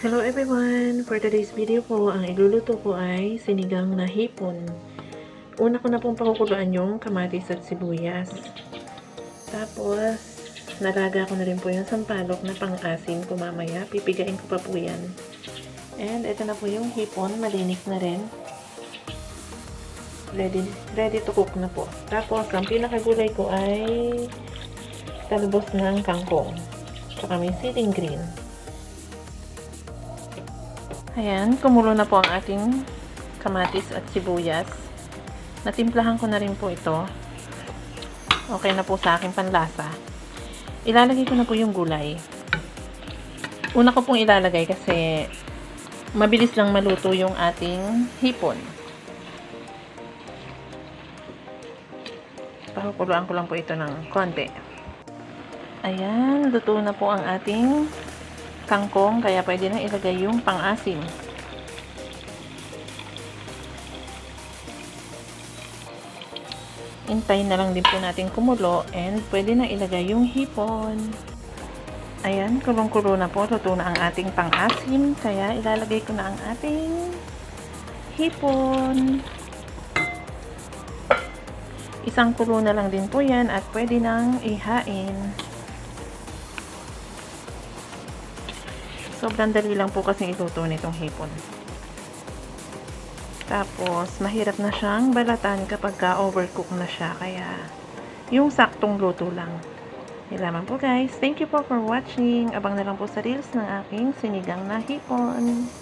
Hello everyone! For today's video po, ang iluluto ko ay sinigang na hipon. Una ko na pong pakukuluan yung kamatis at sibuyas. Tapos, nalaga ko na rin po yung sampalok na pang-asim ko mamaya. Pipigain ko pa po yan. And ito na po yung hipon, malinis na rin. Ready to cook na po. Tapos, ang pinakagulay ko ay talbos ng kangkong. Tsaka may siling green. Ayan, kumulo na po ang ating kamatis at sibuyas. Natimplahan ko na rin po ito. Okay na po sa aking panlasa. Ilalagay ko na po yung gulay. Una ko pong ilalagay kasi mabilis lang maluto yung ating hipon. Pakukuluan ko lang po ito ng konti. Ayan, luto na po ang ating kangkong, kaya pwede na ilagay yung pang-asim. Hintayin na lang din po natin kumulo and pwede na ilagay yung hipon. Ayan, kulong-kulo na po. Luto na ang ating pang-asim, kaya ilalagay ko na ang ating hipon. Isang kulo na lang din po yan at pwede nang ihain. Sobrang dali lang po kasi iluto nitong hipon. Tapos, mahirap na siyang balatan kapag overcook na siya. Kaya, yung saktong luto lang. Yan lamang po guys. Thank you po for watching. Abang na lang po sa reels ng aking sinigang na hipon.